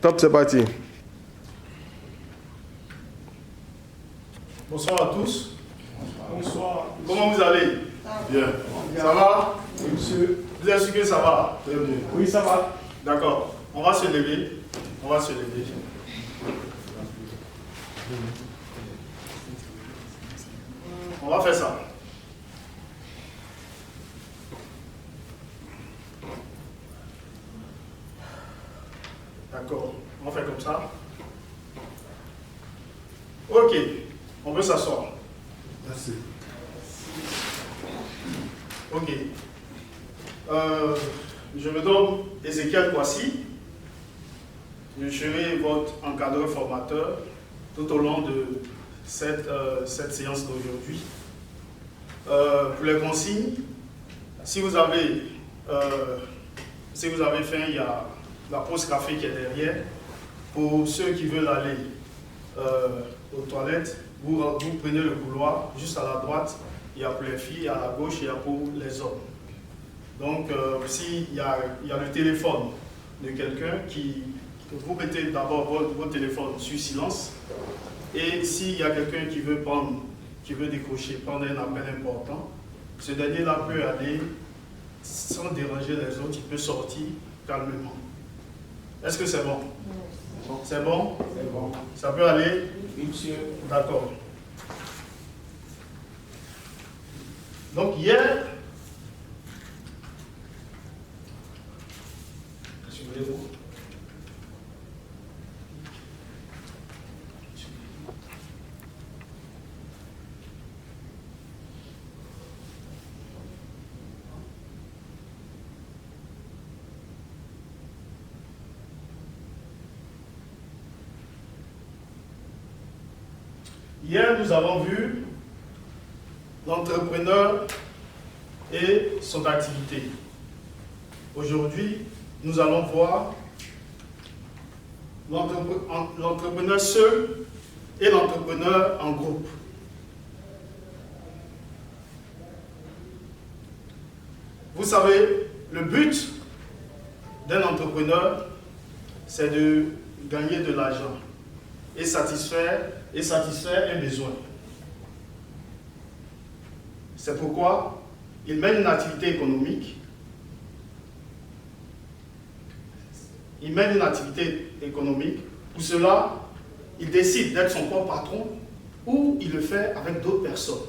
Top, c'est parti. Bonsoir à tous. Bonsoir. Comment vous allez? Bien. Ça va? Oui, monsieur. Vous êtes sûr que ça va? Très bien. Oui, ça va. D'accord. On va se lever. On va se lever. On va faire ça. D'accord. On fait comme ça. Ok. On peut s'asseoir. Merci. Ok. Je me nomme Ézéchiel Kwasi. Je serai votre encadreur formateur tout au long de cette séance d'aujourd'hui. Pour les consignes, si vous avez faim, il y a la pause café qui est derrière. Pour ceux qui veulent aller aux toilettes, vous prenez le couloir, juste à la droite, il y a pour les filles, à la gauche, il y a pour les hommes. Donc, s'il y a le téléphone de quelqu'un vous mettez d'abord votre téléphone sur silence, et s'il y a quelqu'un qui veut décrocher, prendre un appel important, ce dernier-là peut aller sans déranger les autres, il peut sortir calmement. Est-ce que c'est bon? C'est bon? C'est bon. Ça peut aller? Oui, monsieur. D'accord. Donc hier, nous avons vu l'entrepreneur et son activité. Aujourd'hui, nous allons voir l'entrepreneur seul et l'entrepreneur en groupe. Vous savez, le but d'un entrepreneur, c'est de gagner de l'argent et satisfaire un besoin. C'est pourquoi il mène une activité économique. Pour cela, il décide d'être son propre patron ou il le fait avec d'autres personnes.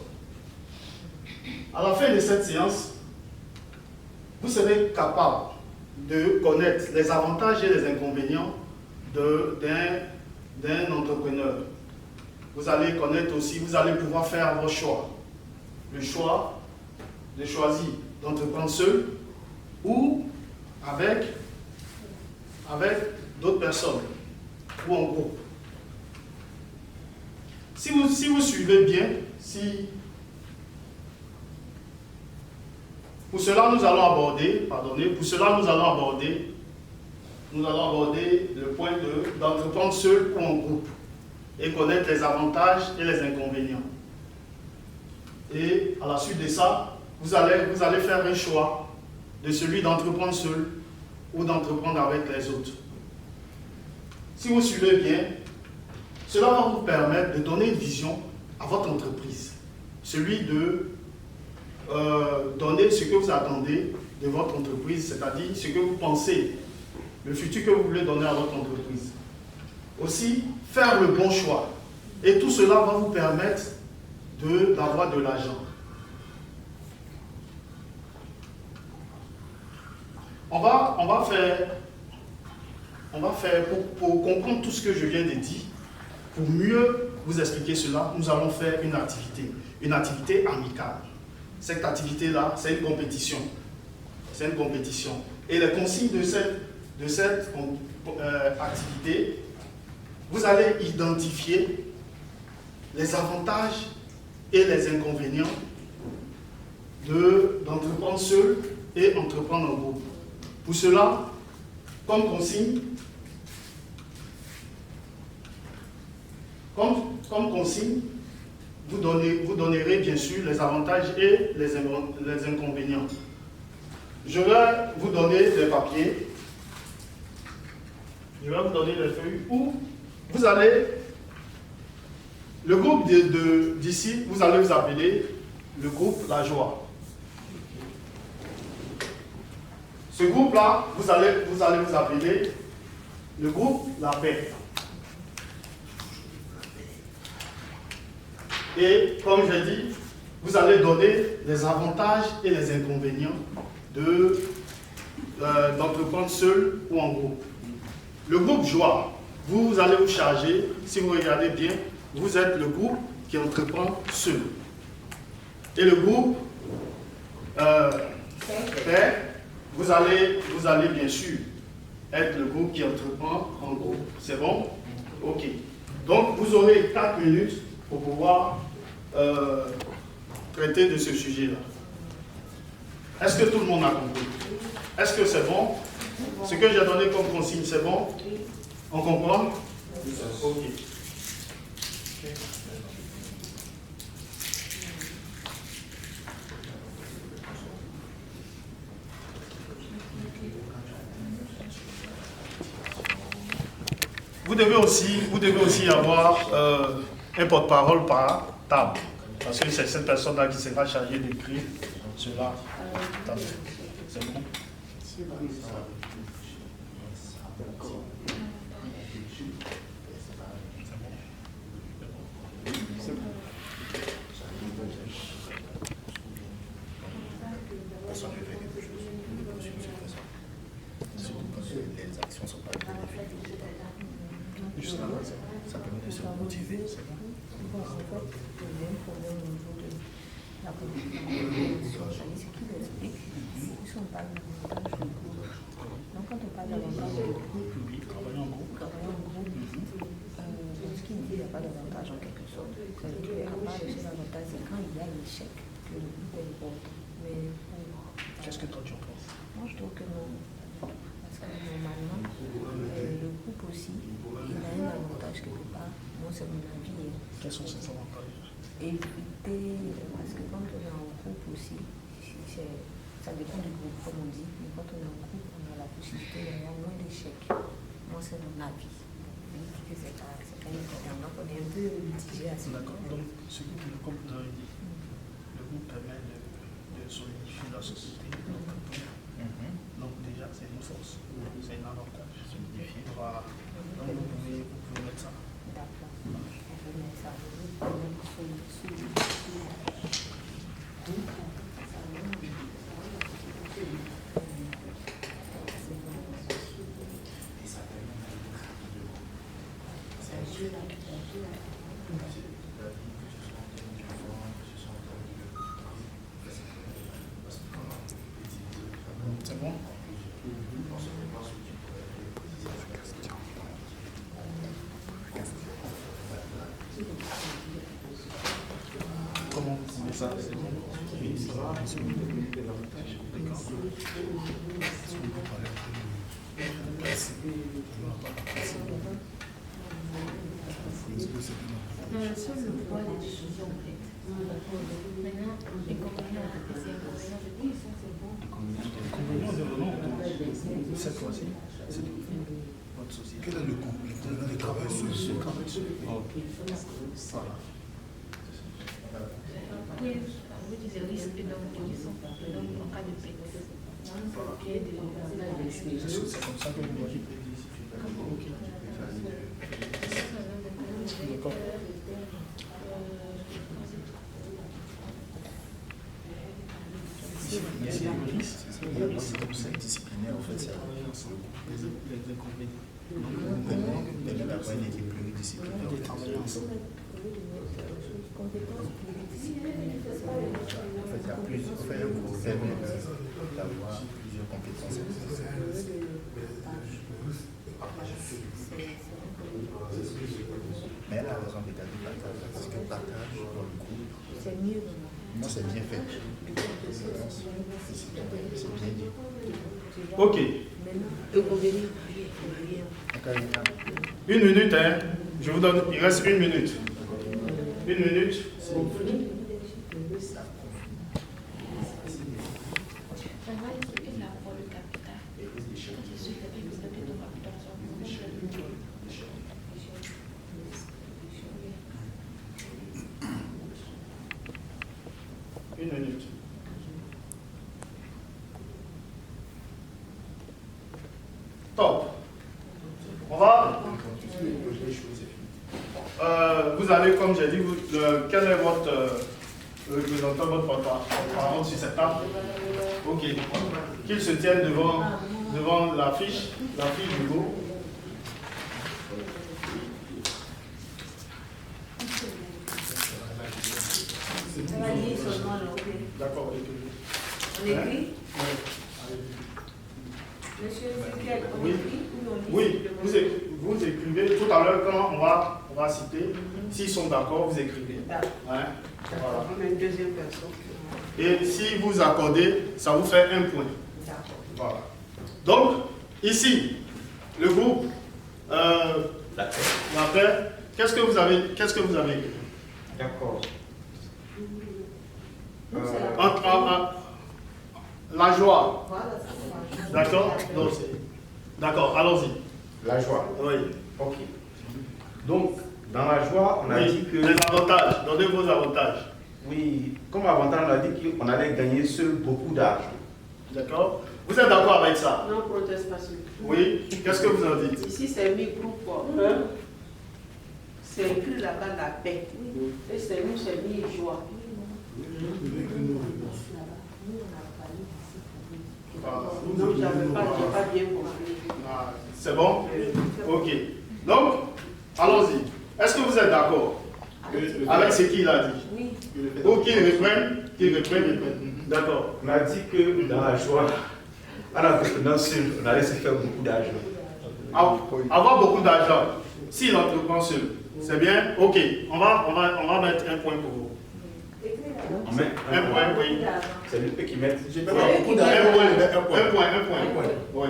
À la fin de cette séance, vous serez capable de connaître les avantages et les inconvénients d'un entrepreneur. Vous allez connaître aussi, vous allez pouvoir faire vos choix. Le choix de choisir d'entreprendre seul ou avec d'autres personnes ou en groupe. Si vous suivez bien, pour cela nous allons aborder le point d'entreprendre seul ou en groupe et connaître les avantages et les inconvénients. Et à la suite de ça, vous allez faire un choix de celui d'entreprendre seul ou d'entreprendre avec les autres. Si vous suivez bien, cela va vous permettre de donner une vision à votre entreprise. Celui de donner ce que vous attendez de votre entreprise, c'est-à-dire ce que vous pensez, le futur que vous voulez donner à votre entreprise. Aussi, faire le bon choix. Et tout cela va vous permettre d'avoir de l'argent. On va faire pour comprendre tout ce que je viens de dire, pour mieux vous expliquer cela, nous allons faire une activité amicale. Cette activité-là, c'est une compétition. Et les consignes de cette activité, vous allez identifier les avantages et les inconvénients d'entreprendre seul et entreprendre en groupe. Pour cela, comme consigne, vous donnerez bien sûr les avantages et les inconvénients. Je vais vous donner des papiers. Je vais vous donner les feuilles où vous allez, le groupe d'ici, vous allez vous appeler le groupe La Joie. Ce groupe-là, vous allez vous appeler le groupe La Paix. Et comme j'ai dit, vous allez donner les avantages et les inconvénients d'entreprendre seul ou en groupe. Le groupe Joie, vous allez vous charger, si vous regardez bien, vous êtes le groupe qui entreprend seul. Et le groupe Paix, vous allez bien sûr être le groupe qui entreprend en groupe. C'est bon? Ok. Donc vous aurez 4 minutes pour pouvoir traiter de ce sujet-là. Est-ce que tout le monde a compris? Est-ce que c'est bon? Ce que j'ai donné comme consigne, c'est bon? On comprend? Ok. Vous devez aussi avoir un porte-parole par table. Parce que c'est cette personne-là qui sera chargée d'écrire cela. C'est bon? Les actions ne sont pas bénéfiques. Ça permet de se motiver. C'est bon. Bon, en fait, le même problème au niveau de la politique, c'est qu'ils expliquent, ils ne sont pas davantage de groupe. Donc, quand on parle davantage de groupe, travailler en groupe, ce qui dit qu'il n'y a pas d'avantage en quelque sorte, c'est qu'à part de ces avantages, c'est quand il y a l'échec que le groupe est important. Mais qu'est-ce que toi tu en penses? Moi, je trouve que non. Parce que normalement, le groupe aussi, il a un avantage quelque part. Moi, c'est mon avis. Quels sont ces avantages? Éviter, parce que quand on est en groupe aussi, ça dépend du groupe, comme on dit, mais quand on est en groupe, on a la possibilité d'avoir moins d'échecs. Moi, c'est mon avis. Je dis que c'est pas évident. Donc, on est un peu mitigé à ce moment. D'accord. Donc, ce que comme vous avez dit, le groupe permet de solidifier la société. Donc, déjà, c'est une force. C'est un avantage. Voilà. Donc, vous pouvez mettre ça. D'accord. On peut mettre ça. C'est bon? Comment vous voulez ça? C'est bon? Sur le poids des décisions faites. Maintenant, les compagnies ont fait ces inconvénients. Je dis, ça c'est bon. Cette fois-ci, c'est votre société. Quel est le complément de travail sur ce travail? Voilà. Oui, vous disiez risque d'immobilisation, donc en cas de perte. C'est comme ça que vous voyez ici. D'accord. Ici, le risque, C'est disciplinaire en fait. les inconvénients. Permet d'avoir une équipe pluridisciplinaire. De travailler ensemble. En fait, il y a plusieurs. En fait, un groupe permet d'avoir plusieurs compétences. Mais elle a raison de garder le partage. Parce que le partage dans le groupe, C'est mieux. moi c'est bien fait. C'est bien dit. Ok. Une minute, hein. Je vous donne, il reste une minute. Une minute. Maintenant, est-ce que l'apport de capital, quand il se fait avec le capital de facturation, On va. Vous allez, comme j'ai dit, quel est votre représentant, votre porte-parole sur cette table? Ok. Qu'il se tienne devant la fiche du groupe. Ça va dire seulement là, ok. D'accord. On écrit? Monsieur Ezekiel, on Oui. écrit ou on lit? Oui, vous écrivez. Tout à l'heure, quand on va citer, s'ils sont d'accord, vous écrivez. D'accord. Hein? Voilà. On a une deuxième personne. Et si vous accordez, ça vous fait un point. D'accord. Voilà. Donc, ici, le groupe La Paix, qu'est-ce que vous avez écrit? D'accord. La joie. Voilà, ça va. D'accord? D'accord, allons-y. La joie. Oui. Ok. Donc, dans la joie, on a Oui, dit que... les avantages, donnez vos avantages. Oui, comme avantage, on a dit qu'on allait gagner seul beaucoup d'argent. D'accord? Vous êtes d'accord avec ça? Non, protestation. Oui. Qu'est-ce que vous en dites? Ici, c'est mis groupe 1. C'est écrit là-bas la paix. Et c'est nous, c'est mis joie. Non, je n'avais pas bien compris. Ah, c'est bon? Ok. Donc, allons-y. Est-ce que vous êtes d'accord avec ce qu'il a dit? Oui. Ou qu'il reprenne? D'accord. On a dit que dans la joie, en entreprenant seul, on allait se faire beaucoup d'argent. Avoir beaucoup d'argent, s'il entreprend seul, c'est bien? Ok. On va mettre un point pour vous. On met Un point, oui. C'est lui qui met. Un point. Oui.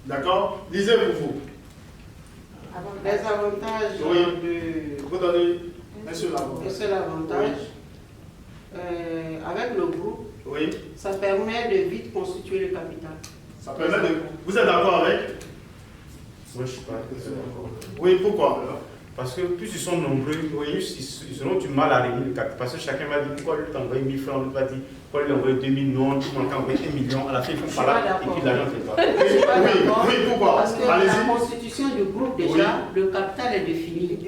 D'accord? Lisez-vous. Les avantages Oui. de... Vous donnez un seul Le avantage. seul avantage, avec le groupe, Oui. ça permet de vite constituer le capital. Ça permet de. Vous êtes d'accord avec? Moi, je suis pas d'accord. Oui, pourquoi? Parce que plus ils sont nombreux, plus ils auront du mal à réunir le capital. Parce que chacun va dire pourquoi lui t'envoie 1000 francs, l'autre va dire pourquoi lui envoie 2000, non, tout le monde envoie 1 million. À la fin, ils font pas là et puis l'argent ne fait pas. Je ne suis pas d'accord. Oui, pourquoi? Parce que la Allez-y. constitution du groupe, déjà, le capital est défini.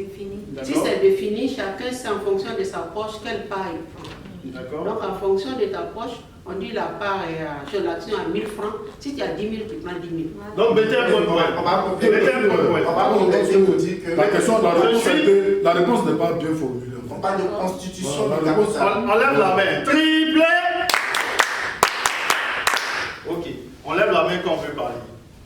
Si D'accord. c'est défini, chacun sait en fonction de sa poche quelle part il prend. D'accord. Donc, en fonction de ta poche, on dit la part est sur l'action à 1000 francs. Si tu as 10 000, tu prends 10 000. Donc, mettez un point. On va Mettez un point. vous dire que La question, la réponse n'est pas bien formulée. on parle de constitution Voilà, du la réponse, capital. On lève la main. Triplé. Ok. On lève la main quand on veut parler.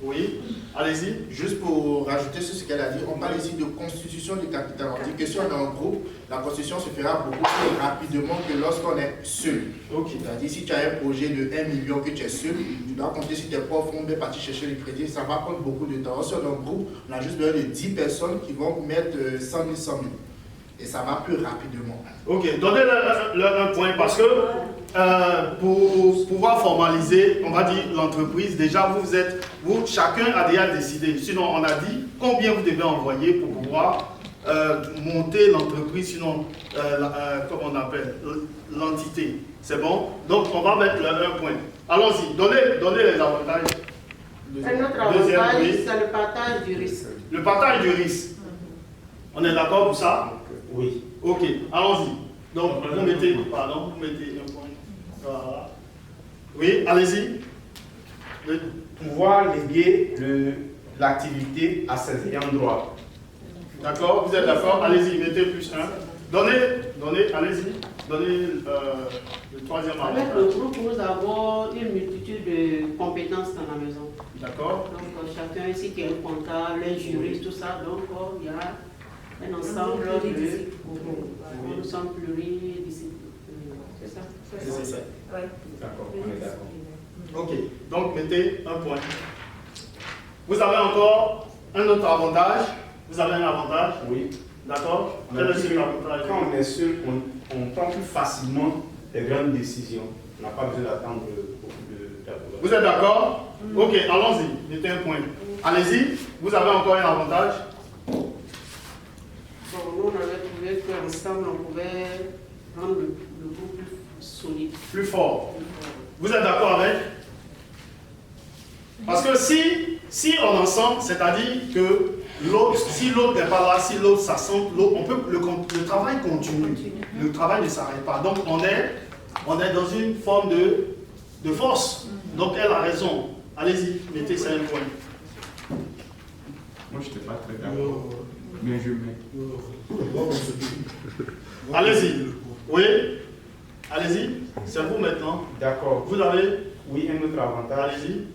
Oui. Allez-y. Juste pour rajouter sur ce qu'elle a dit, on parle ici de constitution du capital. On dit que si on est en groupe, la constitution se fera beaucoup plus rapidement que lorsqu'on est seul. Ok. C'est-à-dire, si tu as un projet de 1 million que tu es seul, tu dois compter sur tes propres fonds, partir chercher le crédit, ça va prendre beaucoup de temps. Si on est en groupe, on a juste besoin de 10 personnes qui vont mettre 100 000, 100 000. Et ça va plus rapidement. Ok, donnez-leur un point parce que pour pouvoir formaliser, on va dire l'entreprise, déjà chacun a déjà décidé. Sinon, on a dit combien vous devez envoyer pour pouvoir monter l'entreprise, sinon, comment on appelle, l'entité. C'est bon? Donc, on va mettre un point. Allons-y, donnez les avantages. Un autre Deuxième, avantage, oui. c'est le partage du risque. Le partage du risque. On est d'accord pour ça? Oui. Ok, allons-y. Donc, vous mettez un point. Voilà. Oui, allez-y. Pouvoir léguer l'activité à ses ayants droit. D'accord, vous êtes d'accord? Allez-y, mettez plus un. Allez-y. Donnez le troisième Avec avantage. le groupe, nous avons une multitude de compétences dans la maison. D'accord? Donc, chacun ici qui est un comptable, un juriste, tout ça. Donc, il y a un ensemble de... Nous sommes pluridisciplinaires. C'est ça? C'est ça. Oui. D'accord, on est d'accord. Ok, donc mettez un point. Vous avez encore un autre avantage. Vous avez un avantage. Oui. D'accord? On Quel a est dit cet que avantage? quand on est seul, on prend plus facilement les grandes décisions. On n'a pas besoin d'attendre beaucoup d'avocats. Vous êtes d'accord? Ok, allons-y. Mettez un point. Allez-y. Vous avez encore un avantage. Bon, nous, on avait trouvé qu'ensemble, on pouvait rendre le groupe plus solide. Plus fort. Vous êtes d'accord avec? Parce que si Si on ensemble, c'est-à-dire que l'autre, si l'autre n'est pas là, si l'autre s'assente, on peut, le travail continue. Le travail ne s'arrête pas. Donc on est dans une forme de force. Donc elle a raison. Allez-y, mettez ça un point. Moi, je n'étais pas très d'accord. Mais je mets. Allez-y. Oui. Allez-y. C'est vous maintenant. D'accord. Vous avez. Oui, un autre avantage. Allez-y.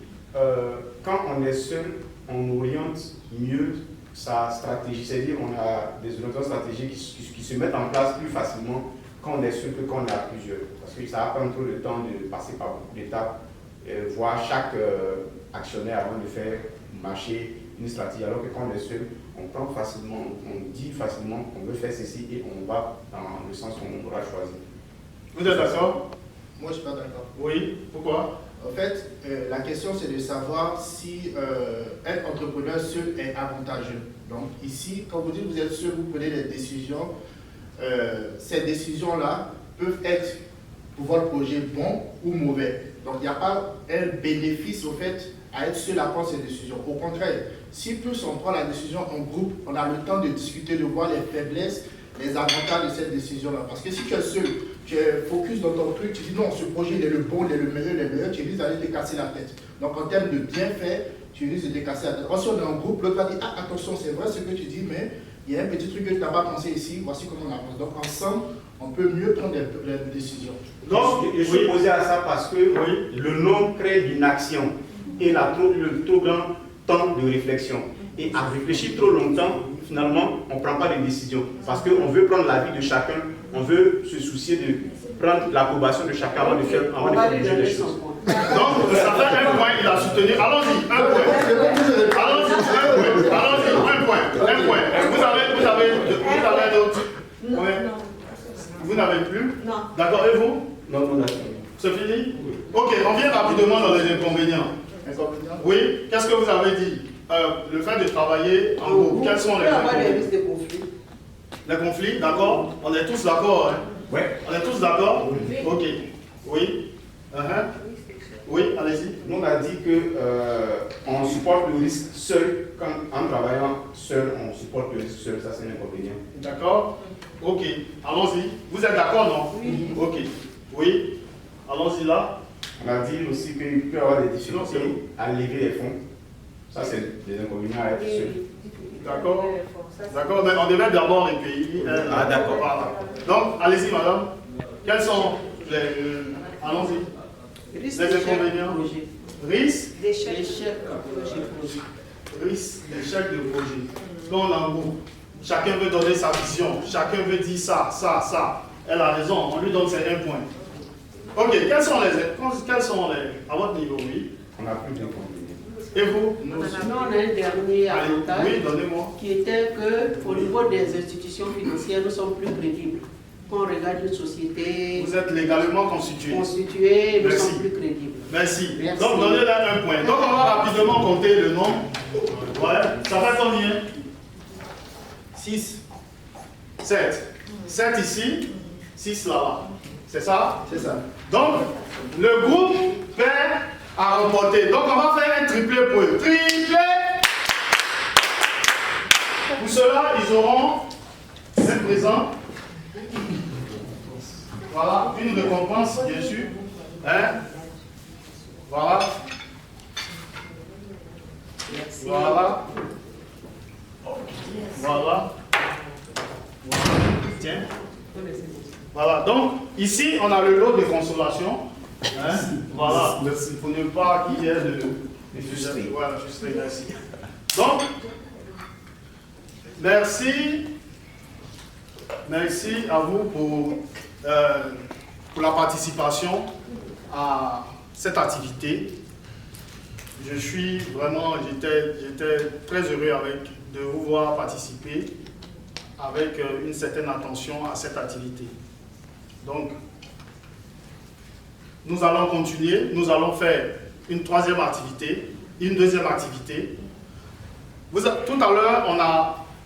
Quand on est seul, on oriente mieux sa stratégie. C'est-à-dire qu'on a des orientations stratégiques qui se mettent en place plus facilement quand on est seul que quand on est à plusieurs. Parce que ça va prendre trop de temps de passer par beaucoup d'étapes, voir chaque actionnaire avant de faire marcher une stratégie. Alors que quand on est seul, on prend facilement, on dit facilement qu'on veut faire ceci et on va dans le sens qu'on aura choisi. Vous êtes d'accord? Moi, je ne suis pas d'accord. Oui. Pourquoi? En fait, la question c'est de savoir si être entrepreneur seul est avantageux. Donc ici, quand vous dites que vous êtes seul, vous prenez des décisions. Ces décisions-là peuvent être pour votre projet bon ou mauvais. Donc il n'y a pas un bénéfice au fait à être seul à prendre ces décisions. Au contraire, si plus on prend la décision en groupe, on a le temps de discuter, de voir les faiblesses, les avantages de cette décision-là. Parce que si tu es seul, tu es focus dans ton truc, tu dis non, ce projet il est le bon, il est le meilleur, tu risques d'aller te casser la tête. Donc en termes de bien faire, tu risques de te casser la tête. Or, si on est en groupe, l'autre va dire, ah attention, c'est vrai ce que tu dis, mais il y a un petit truc que tu n'as pas pensé ici, voici comment on avance. Donc ensemble, on peut mieux prendre des décisions. Donc, je suis posé à ça parce que le nom crée l'inaction et le trop grand temps de réflexion. Et à réfléchir trop longtemps, finalement, on ne prend pas de décision. Parce qu'on veut prendre l'avis de chacun, on veut se soucier de prendre l'approbation de chacun avant de faire bouger les choses. Donc, ça fait un point, il a soutenu. Allons-y, un point. Allons-y, un point. Vous avez d'autres? Vous n'avez plus? Non. D'accord, et vous? Non, non, non. C'est fini? Ok, on vient rapidement dans les inconvénients. Oui, qu'est-ce que vous avez dit? Le fait de travailler en groupe, quels sont les inconvénients? Les conflits, d'accord? On est tous d'accord, hein? Ouais. On est tous d'accord? Oui. Ok. Oui. Oui, allez-y. Nous, on a dit qu'on supporte le risque seul. En travaillant seul, on supporte le risque seul. Ça, c'est un inconvénient. D'accord? Ok. Allons-y. Vous êtes d'accord, non? Oui. Ok. Oui. Allons-y là. On a dit aussi qu'il peut y avoir des difficultés à lever les fonds. Ça, c'est des inconvénients à être seul. D'accord? D'accord, mais on devait d'abord recueillir. Ah, d'accord. Voilà. Donc, allez-y, madame. Quels sont les. Allons-y. Les inconvénients. Risque d'échec. Risque d'échec de projet. Quand on est en groupe, chacun veut donner sa vision, chacun veut dire ça. Elle a raison, on lui donne ses 1 point. Ok, quels sont les. À votre niveau, oui? On a plus d'inconvénients. Et vous? Nous, on a un dernier avantage qui était qu'au niveau des institutions financières, nous sommes plus crédibles. Quand on regarde une société. Vous êtes légalement constitué. Nous sommes plus crédibles. Merci. Donc, donnez-leur 1 point. Donc, on va rapidement compter le nom. Ouais. Ça fait combien? 6. 7. 7 ici, 6 là-bas. C'est ça? C'est ça. Donc, le groupe perd à remporter. Donc, on va faire un triplé pour eux. Triplé! Pour cela, ils auront un présent. Voilà, une récompense, bien sûr. Hein? Voilà. Merci. Voilà. Voilà. Tiens. Voilà, donc ici on a le lot de consolation. Hein? Voilà, merci. Pour ne pas qu'il y ait de frustré. Voilà, frustré, merci. Donc, merci à vous pour la participation à cette activité. Je suis vraiment, j'étais très heureux de vous voir participer avec une certaine attention à cette activité. Donc, nous allons continuer, nous allons faire une troisième activité, une deuxième activité. Tout à l'heure,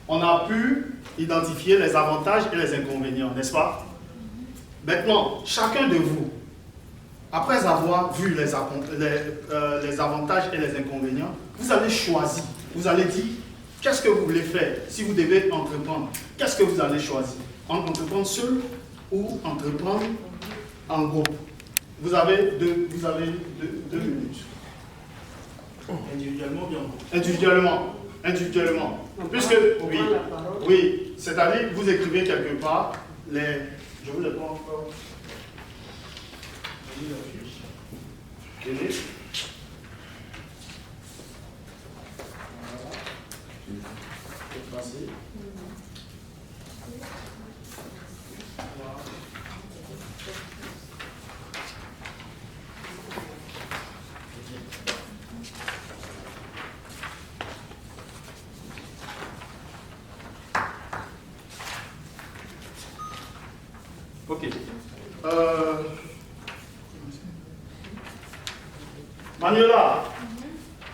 on a pu identifier les avantages et les inconvénients, n'est-ce pas? Maintenant, chacun de vous, après avoir vu les avantages et les inconvénients, vous allez choisir. Vous allez dire, qu'est-ce que vous voulez faire si vous devez entreprendre? Qu'est-ce que vous allez choisir? Entreprendre seul ou entreprendre en groupe? Vous avez deux minutes. Individuellement, bien. Individuellement. Puisque, oui, c'est-à-dire, vous écrivez quelque part je vous les prends encore. Tenez. Ok. Manuela,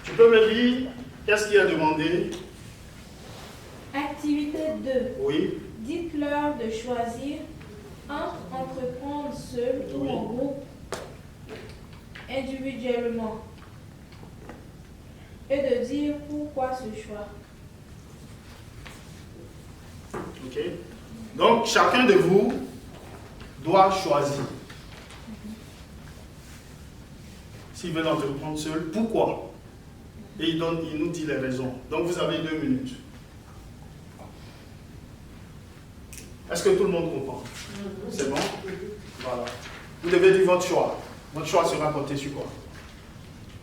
tu peux me dire qu'est-ce qui a demandé? Activité 2. Oui. Dites-leur de choisir entre entreprendre seul ou en groupe, individuellement, et de dire pourquoi ce choix. Ok. Donc, chacun de vous doit choisir. S'il veut entreprendre seul, pourquoi? Et il nous dit les raisons. Donc, vous avez 2 minutes. Est-ce que tout le monde comprend? C'est bon? Voilà. Vous devez dire votre choix. Votre choix sera porté sur quoi?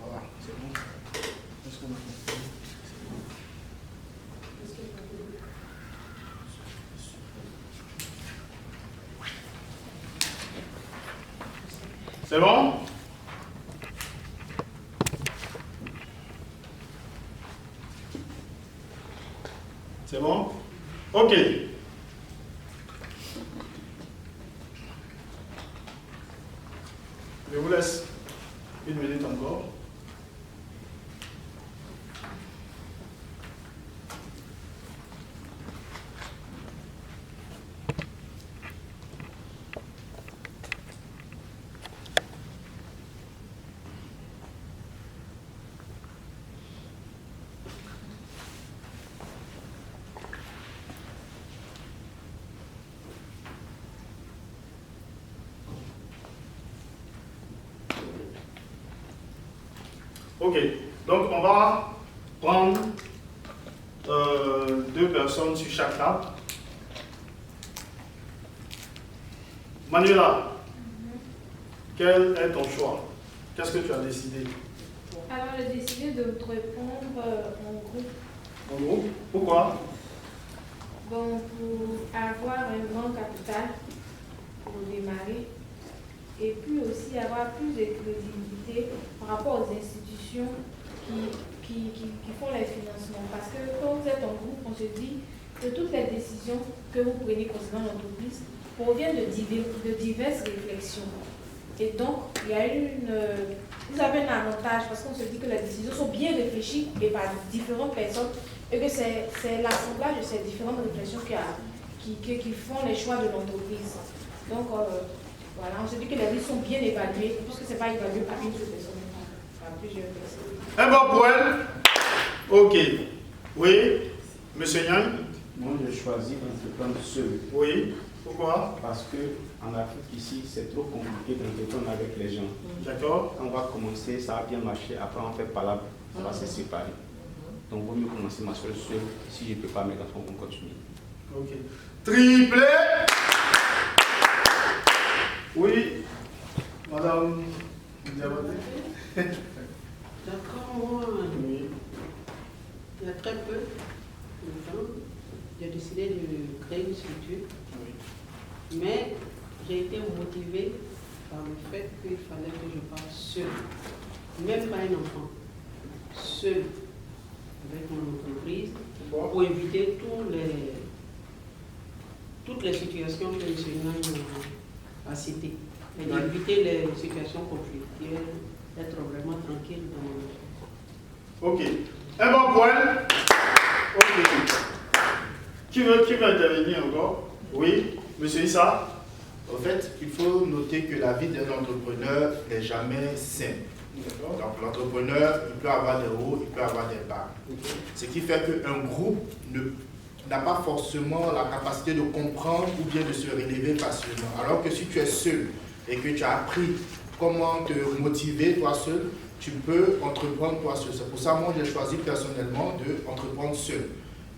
Voilà, c'est bon. Est-ce qu'on a compris? C'est bon? C'est bon? Ok. Je vous laisse 1 minute encore. Ok, donc on va prendre 2 personnes sur chaque table. Manuela, quel est ton choix? Qu'est-ce que tu as décidé? Alors, j'ai décidé de répondre en groupe. En groupe? Pourquoi? Bon, pour avoir un grand capital pour démarrer et puis aussi avoir plus de crédibilité par rapport aux institutions qui font les financements. Parce que quand vous êtes en groupe, on se dit que toutes les décisions que vous prenez concernant l'entreprise proviennent de diverses réflexions. Et donc, il y a vous avez un avantage parce qu'on se dit que les décisions sont bien réfléchies et par différentes personnes et que c'est l'assemblage de ces différentes réflexions qui font les choix de l'entreprise. Donc, voilà, on se dit que les risques sont bien évalués puisque ce n'est pas évalué par une seule personne, par plusieurs personnes. Un bon pour elle? Ok. Oui, monsieur Yang? Moi, je choisis d'entreprendre seul. Oui. Pourquoi? Parce qu'en Afrique, ici, c'est trop compliqué d'entreprendre avec les gens. D'accord. Quand on va commencer, ça va bien marcher. Après, on fait palabre, on va se séparer. Donc, il vaut mieux commencer ma soeur seule. Si je ne peux pas, mes garçons vont continuer. Ok. Triplé. Oui. Madame Diabaté. D'accord, moi, Oui. il y a très peu de temps, j'ai décidé de créer une structure. Oui. Mais j'ai été motivée par le fait qu'il fallait que je parte seule, même pas un enfant, seule avec mon entreprise, pour éviter toutes les situations que le Seigneur a citées, et d'éviter les situations conflictuelles, d'être vraiment tranquille dans mon entreprise. Ok. Un bon point. Ok. Qui veut intervenir encore? Oui. Monsieur Issa? En fait, il faut noter que la vie d'un entrepreneur n'est jamais simple. Donc l'entrepreneur, il peut avoir des hauts, il peut avoir des bas. Ce qui fait qu'un groupe n'a pas forcément la capacité de comprendre ou bien de se relever facilement. Alors que si tu es seul et que tu as appris comment te motiver toi seul, tu peux entreprendre toi seul. C'est pour ça que moi j'ai choisi personnellement d'entreprendre seul.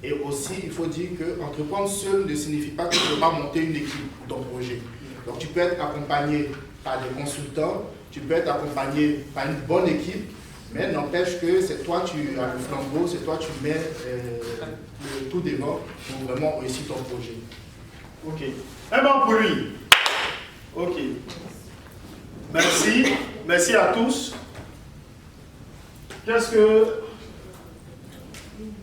Et aussi, il faut dire que entreprendre seul ne signifie pas que tu ne peux pas monter une équipe dans ton projet. Donc tu peux être accompagné par des consultants, tu peux être accompagné par une bonne équipe, mais n'empêche que c'est toi tu as le flambeau, c'est toi tu mets le tout devant pour vraiment réussir ton projet. Ok. Un bon pour lui. Ok. Merci. Merci à tous. Qu'est-ce que,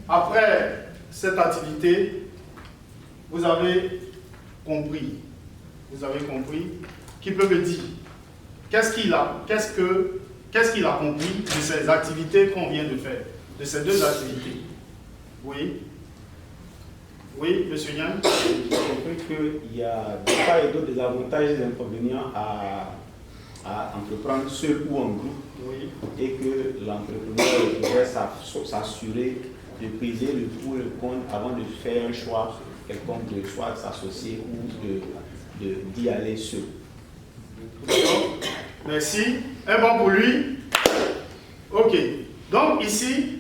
après cette activité, vous avez compris? Vous avez compris? Qui peut me dire? Qu'est-ce qu'il a compris de ces activités qu'on vient de faire? De ces deux activités? Oui? Oui, monsieur Yann? J'ai compris qu'il y a des part et d'autres des avantages et des inconvénients à entreprendre seul ou en groupe. Oui. Et que l'entrepreneur devrait s'assurer de peser le pour et le contre avant de faire un choix quelconque, de soit s'associer ou d'y aller seul. Merci. Un bon pour lui. Ok. Donc ici,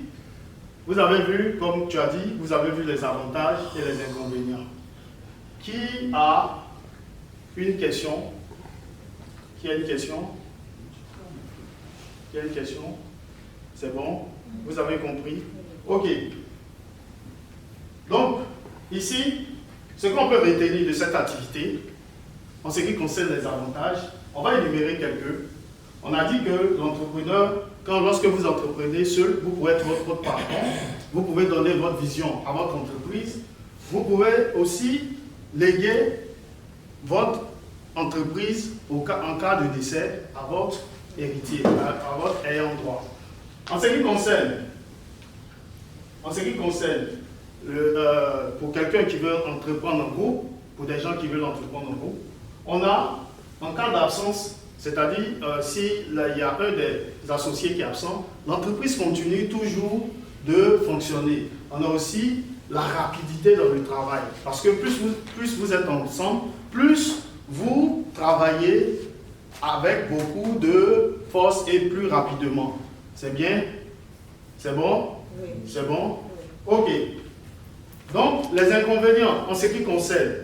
vous avez vu, comme tu as dit, vous avez vu les avantages et les inconvénients. Qui a une question? Qui a une question? Qui a une question? C'est bon? Vous avez compris? Ok. Donc, ici, ce qu'on peut retenir de cette activité, en ce qui concerne les avantages, on va énumérer quelques. On a dit que l'entrepreneur, lorsque vous entreprenez seul, vous pouvez être votre patron, vous pouvez donner votre vision à votre entreprise, vous pouvez aussi léguer votre entreprise en cas de décès à votre héritier, à votre ayant droit. En ce qui concerne pour quelqu'un qui veut entreprendre en groupe, pour des gens qui veulent entreprendre en groupe, on a, en cas d'absence, c'est-à-dire s'il y a un des associés qui est absent, l'entreprise continue toujours de fonctionner. On a aussi la rapidité dans le travail, parce que plus vous êtes ensemble, plus vous travaillez avec beaucoup de force et plus rapidement. C'est bien? C'est bon? Oui. C'est bon? Ok. Donc, les inconvénients en ce qui concerne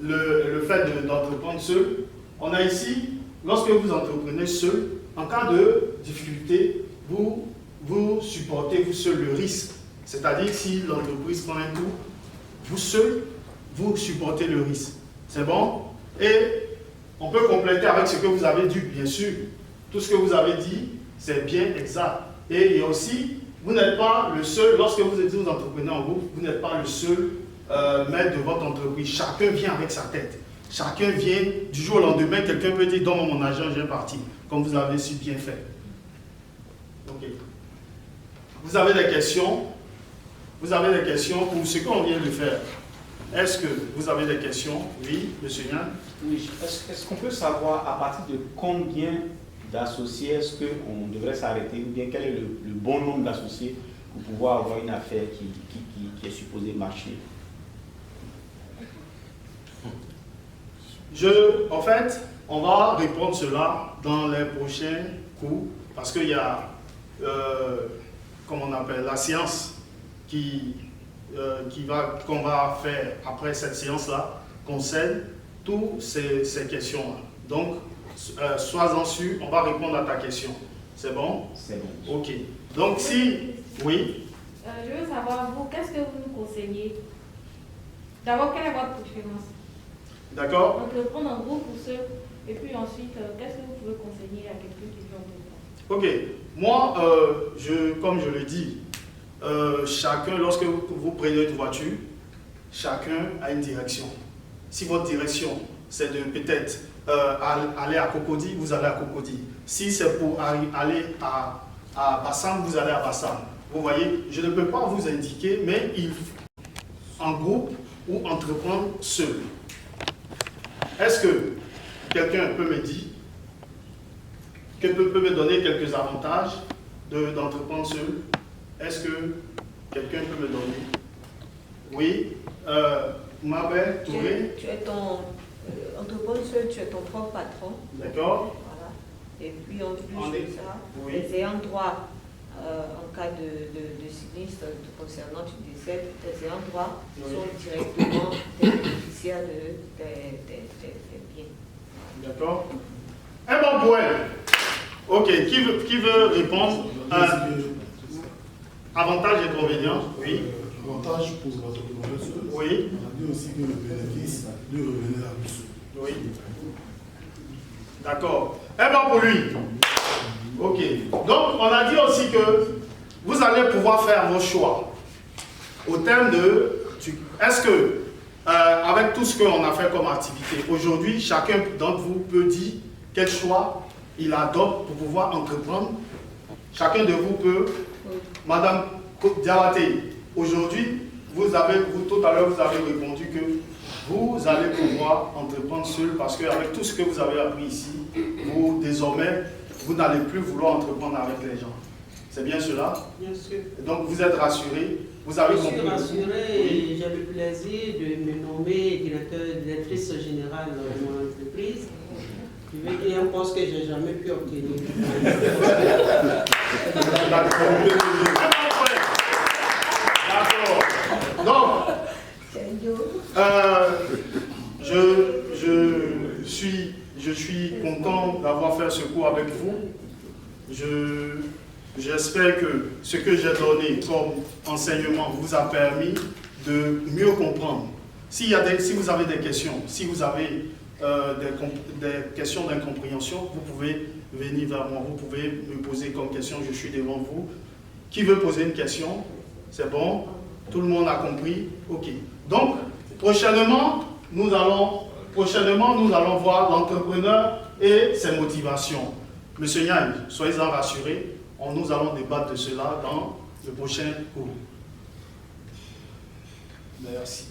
le fait d'entreprendre seul, on a ici, lorsque vous entreprenez seul, en cas de difficulté, vous supportez vous seul le risque. C'est-à-dire si l'entreprise prend un coup, vous seul, vous supportez le risque. C'est bon? Et on peut compléter avec ce que vous avez dit, bien sûr. Tout ce que vous avez dit, c'est bien exact. Et il y a aussi, vous n'êtes pas le seul, lorsque vous entreprenez en groupe, vous n'êtes pas le seul maître de votre entreprise. Chacun vient avec sa tête. Chacun vient du jour au lendemain, quelqu'un peut dire, donne-moi mon argent, je vais partir. Comme vous avez si bien fait. Ok. Vous avez des questions? Vous avez des questions pour ce qu'on vient de faire? Est-ce que vous avez des questions? Oui, monsieur Yann? Oui, est-ce qu'on peut savoir à partir de combien d'associés est-ce qu'on devrait s'arrêter ou bien quel est le bon nombre d'associés pour pouvoir avoir une affaire qui est supposée marcher? En fait, on va répondre cela dans les prochains cours parce qu'il y a, comme on appelle, la séance qu'on va faire après cette séance-là concerne toutes ces questions-là. Donc, sois-en sûr, on va répondre à ta question. C'est bon? C'est bon. Ok. Donc, si... Oui? Je veux savoir, vous, qu'est-ce que vous nous conseillez? D'abord, quelle est votre préférence? D'accord? Entreprendre en groupe ou seul? Et puis ensuite, qu'est-ce que vous pouvez conseiller à quelqu'un qui veut entreprendre? Ok. Moi, comme je le dis, chacun, lorsque vous prenez une voiture, chacun a une direction. Si votre direction, c'est de peut-être aller à Cocody, vous allez à Cocody. Si c'est pour aller à Bassam, vous allez à Bassam. Vous voyez, je ne peux pas vous indiquer, mais en groupe ou entreprendre seul. Est-ce que quelqu'un peut me dire, peut me donner quelques avantages d'entreprendre seul? Est-ce que quelqu'un peut me donner? Oui. Mabel Touré. Tu es ton entreprendre seul, tu es ton propre patron. D'accord. Voilà. Et puis en plus de ça, oui. les ayants droit en cas de sinistre concernant tu décèdes, tes ayants droit sont directement des bénéficiaires des biens. D'accord. Un bon poème. Ok, qui veut répondre? Avantage et inconvénient, oui. Avantage pour l'entrepreneur seul. Oui. On a dit aussi que le bénéfice lui revenait à lui seul. Oui. D'accord. Un bon pour lui. Ok. Donc, on a dit aussi que vous allez pouvoir faire vos choix. Au terme de, est-ce que, avec tout ce qu'on a fait comme activité, aujourd'hui, chacun d'entre vous peut dire quel choix il adopte pour pouvoir entreprendre? Chacun de vous peut. Madame Diawate, aujourd'hui, tout à l'heure, vous avez répondu que vous allez pouvoir entreprendre seul parce qu'avec tout ce que vous avez appris ici, vous, désormais, vous n'allez plus vouloir entreprendre avec les gens. C'est bien cela? Bien sûr. Donc, vous êtes rassuré? Vous avez compris? Je suis rassuré et j'ai le plaisir de me nommer directrice générale de mon entreprise. Je veux dire un poste que je n'ai jamais pu obtenir. D'accord. Donc, je suis content d'avoir fait ce cours avec vous. J'espère que ce que j'ai donné comme enseignement vous a permis de mieux comprendre. Si vous avez des questions, si vous avez des questions d'incompréhension, vous pouvez venir vers moi, vous pouvez me poser comme question, je suis devant vous. Qui veut poser une question? C'est bon? Tout le monde a compris? Ok. Donc, prochainement, nous allons voir l'entrepreneur et ses motivations. Monsieur Yang, soyez-en rassurés, nous allons débattre de cela dans le prochain cours. Merci.